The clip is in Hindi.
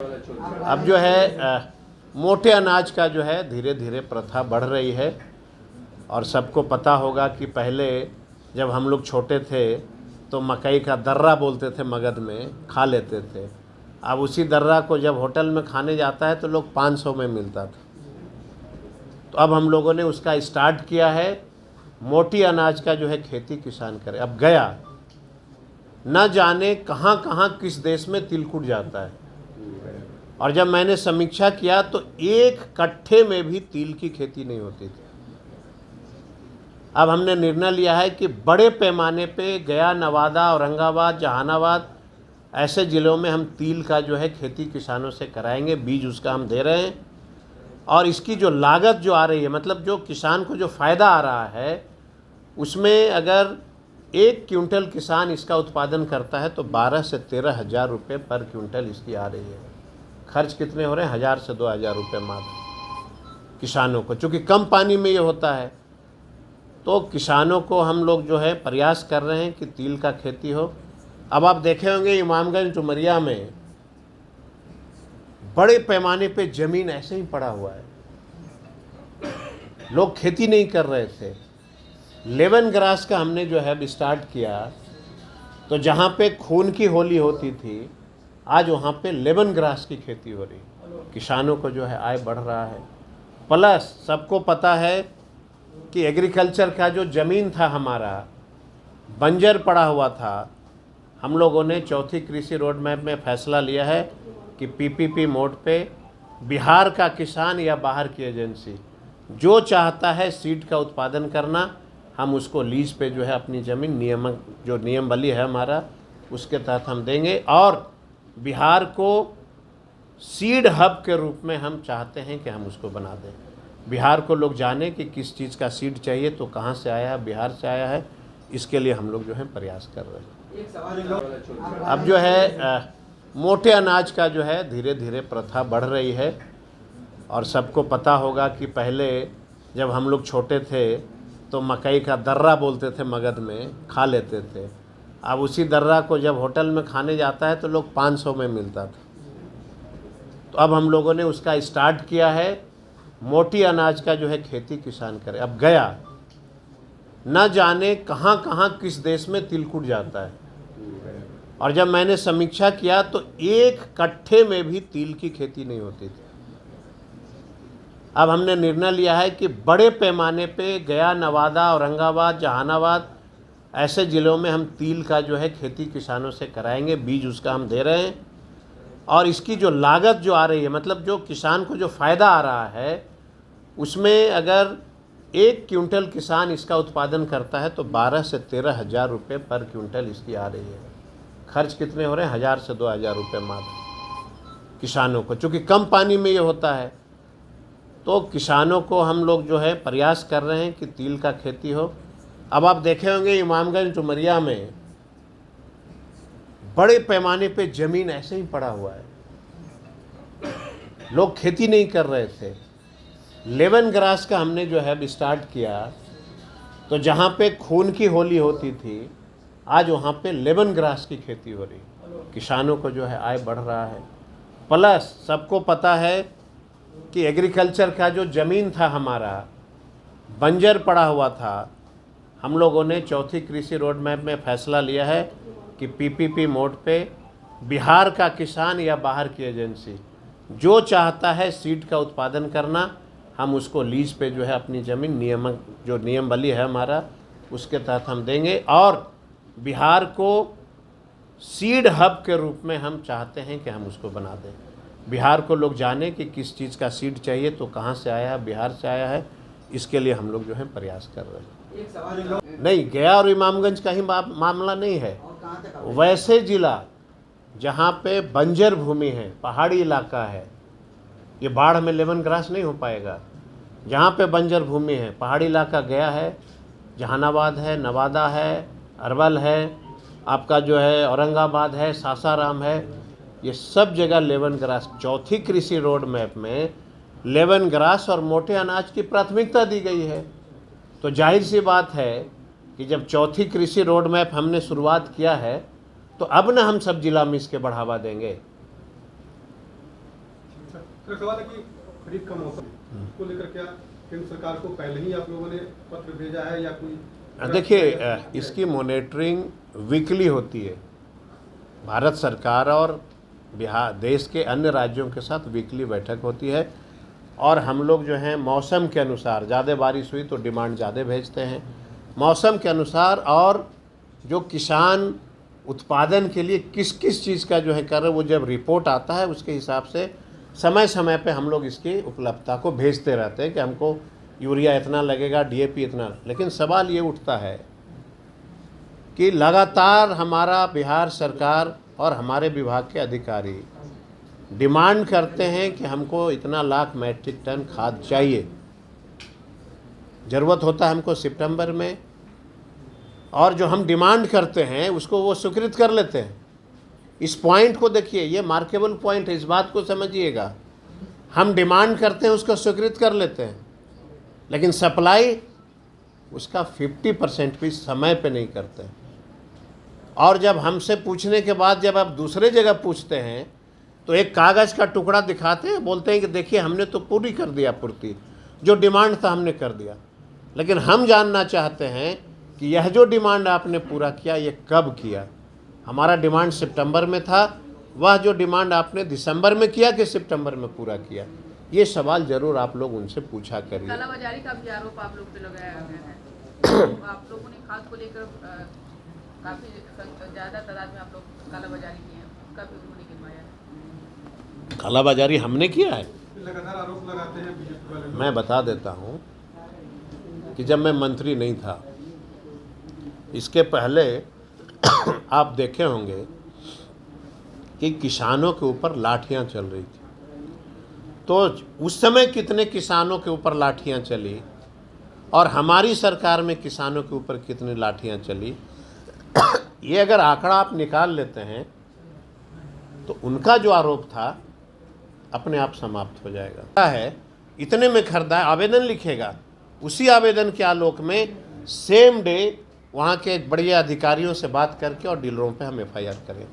अब जो है मोटे अनाज का जो है धीरे धीरे प्रथा बढ़ रही है। और सबको पता होगा कि पहले जब हम लोग छोटे थे तो मकई का दर्रा बोलते थे, मगध में खा लेते थे। अब उसी दर्रा को जब होटल में खाने जाता है तो लोग 500 में मिलता था। तो अब हम लोगों ने उसका स्टार्ट किया है, मोटी अनाज का जो है खेती किसान करे। अब गया न जाने कहाँ कहाँ किस देश में तिलकुट जाता है। और जब मैंने समीक्षा किया तो एक कट्ठे में भी तिल की खेती नहीं होती थी। अब हमने निर्णय लिया है कि बड़े पैमाने पे गया, नवादा, औरंगाबाद, जहानाबाद ऐसे ज़िलों में हम तिल का जो है खेती किसानों से कराएंगे। बीज उसका हम दे रहे हैं और इसकी जो लागत जो आ रही है, मतलब जो किसान को जो फ़ायदा आ रहा है, उसमें अगर 1 क्विंटल किसान इसका उत्पादन करता है तो 12 से 13 हज़ार रुपये पर क्विंटल इसकी आ रही है। खर्च कितने हो रहे हैं? 1000 से 2000 रुपये मात्र किसानों को, चूँकि कम पानी में ये होता है। तो किसानों को हम लोग जो है प्रयास कर रहे हैं कि तिल का खेती हो। अब आप देखे होंगे इमामगंज डुमरिया में बड़े पैमाने पे ज़मीन ऐसे ही पड़ा हुआ है, लोग खेती नहीं कर रहे थे। लेमन ग्रास का हमने जो है स्टार्ट किया, तो जहाँ पे खून की होली होती थी, आज वहाँ पे लेमन ग्रास की खेती हो रही। किसानों को जो है आय बढ़ रहा है। प्लस सबको पता है कि एग्रीकल्चर का जो ज़मीन था हमारा बंजर पड़ा हुआ था, हम लोगों ने चौथी कृषि रोड मैप में फैसला लिया है कि पीपीपी मोड पे बिहार का किसान या बाहर की एजेंसी जो चाहता है सीड का उत्पादन करना, हम उसको लीज पे जो है अपनी ज़मीन नियमावली है हमारा, उसके तहत हम देंगे। और बिहार को सीड हब के रूप में हम चाहते हैं कि हम उसको बना दें। बिहार को लोग जाने कि किस चीज़ का सीड चाहिए तो कहाँ से आया है, बिहार से आया है। इसके लिए हम लोग जो है प्रयास कर रहे हैं। अब जो है मोटे अनाज का जो है धीरे धीरे प्रथा बढ़ रही है। और सबको पता होगा कि पहले जब हम लोग छोटे थे तो मकई का दर्रा बोलते थे, मगध में खा लेते थे। अब उसी दर्रा को जब होटल में खाने जाता है तो लोग 500 में मिलता था। तो अब हम लोगों ने उसका स्टार्ट किया है, मोटी अनाज का जो है खेती किसान करे। अब गया न जाने कहाँ कहाँ किस देश में तिलकुट जाता है। और जब मैंने समीक्षा किया तो एक कट्ठे में भी तिल की खेती नहीं होती थी। अब हमने निर्णय लिया है कि बड़े पैमाने पे गया, नवादा, औरंगाबाद, जहानाबाद ऐसे ज़िलों में हम तिल का जो है खेती किसानों से कराएंगे। बीज उसका हम दे रहे हैं और इसकी जो लागत जो आ रही है, मतलब जो किसान को जो फ़ायदा आ रहा है, उसमें अगर 1 क्विंटल किसान इसका उत्पादन करता है तो 12 से 13 हज़ार रुपये पर क्विंटल इसकी आ रही है। खर्च कितने हो रहे हैं? 1000 से 2000 रुपये मात्र किसानों को, चूँकि कम पानी में ये होता है। तो किसानों को हम लोग जो है प्रयास कर रहे हैं कि तिल का खेती हो। अब आप देखे होंगे इमामगंज डुमरिया में बड़े पैमाने पे ज़मीन ऐसे ही पड़ा हुआ है, लोग खेती नहीं कर रहे थे। लेमन ग्रास का हमने जो है स्टार्ट किया, तो जहाँ पे खून की होली होती थी, आज वहाँ पे लेमन ग्रास की खेती हो रही। किसानों को जो है आय बढ़ रहा है। प्लस सबको पता है कि एग्रीकल्चर का जो ज़मीन था हमारा बंजर पड़ा हुआ था, हम लोगों ने चौथी कृषि रोड मैप में फैसला लिया है कि पीपीपी मोड पे बिहार का किसान या बाहर की एजेंसी जो चाहता है सीड का उत्पादन करना, हम उसको लीज पे जो है अपनी ज़मीन नियमावली है हमारा, उसके तहत हम देंगे। और बिहार को सीड हब के रूप में हम चाहते हैं कि हम उसको बना दें। बिहार को लोग जाने कि किस चीज़ का सीड चाहिए तो कहाँ से आया है, बिहार से आया है। इसके लिए हम लोग जो है प्रयास कर रहे हैं। नहीं, गया और इमामगंज का ही मामला नहीं है, वैसे ज़िला जहाँ पे बंजर भूमि है, पहाड़ी इलाका है, ये बाढ़ में लेमन ग्रास नहीं हो पाएगा। जहाँ पे बंजर भूमि है, पहाड़ी इलाका गया है, जहानाबाद है, नवादा है, अरवल है, आपका जो है औरंगाबाद है, सासाराम है, ये सब जगह लेमन ग्रास। चौथी कृषि रोड मैप में लेमन ग्रास और मोटे अनाज की प्राथमिकता दी गई है। तो जाहिर सी बात है कि जब चौथी कृषि रोड मैप हमने शुरुआत किया है तो अब ना हम सब जिला में इसके बढ़ावा देंगे। फिर सवाल है कि खरीफ का मौसम को लेकर क्या केंद्र सरकार को पहले ही आप लोगों ने पत्र भेजा है या कोई? देखिए, इसकी मॉनिटरिंग वीकली होती है। भारत सरकार और बिहार देश के अन्य राज्यों के साथ वीकली बैठक होती है और हम लोग जो हैं मौसम के अनुसार, ज़्यादा बारिश हुई तो डिमांड ज़्यादा भेजते हैं मौसम के अनुसार, और जो किसान उत्पादन के लिए किस किस चीज़ का जो है कर रहे, वो जब रिपोर्ट आता है उसके हिसाब से समय समय पे हम लोग इसकी उपलब्धता को भेजते रहते हैं कि हमको यूरिया इतना लगेगा, डीएपी इतना। लेकिन सवाल ये उठता है कि लगातार हमारा बिहार सरकार और हमारे विभाग के अधिकारी डिमांड करते हैं कि हमको इतना लाख मैट्रिक टन खाद चाहिए, ज़रूरत होता है हमको सितंबर में, और जो हम डिमांड करते हैं उसको वो स्वीकृत कर लेते हैं। इस पॉइंट को देखिए, ये मार्केबल पॉइंट है, इस बात को समझिएगा। हम डिमांड करते हैं, उसको स्वीकृत कर लेते हैं, लेकिन सप्लाई उसका 50% भी समय पे नहीं करते हैं। और जब हमसे पूछने के बाद जब आप दूसरे जगह पूछते हैं तो एक कागज़ का टुकड़ा दिखाते हैं, बोलते हैं कि देखिए हमने तो पूरी कर दिया पूर्ति, जो डिमांड था हमने कर दिया। लेकिन हम जानना चाहते हैं कि यह जो डिमांड आपने पूरा किया ये कब किया। हमारा डिमांड सितंबर में था, वह जो डिमांड आपने दिसंबर में किया कि सितंबर में पूरा किया। ये सवाल जरूर आप लोग उनसे पूछा करिए। कालाबाजारी का भी आरोप आप लोग पे लगाया गया है। आप लोगों ने खाद को लेकर काफी ज्यादा तादाद में आप लोग कालाबाजारी की है, उसका भी उन्होंने गिनवाया। कालाबाजारी हमने किया है, लगातार आरोप लगाते हैं बीजेपी वाले लोग। मैं बता देता हूँ कि जब मैं मंत्री नहीं था, इसके पहले आप देखे होंगे कि किसानों के ऊपर लाठियां चल रही थी। तो उस समय कितने किसानों के ऊपर लाठियां चली और हमारी सरकार में किसानों के ऊपर कितनी लाठियां चली, ये अगर आंकड़ा आप निकाल लेते हैं तो उनका जो आरोप था अपने आप समाप्त हो जाएगा। क्या है, इतने में खरीदा, आवेदन लिखेगा, उसी आवेदन के आलोक में सेम डे वहाँ के बड़े अधिकारियों से बात करके और डीलरों पे हम FIR करें।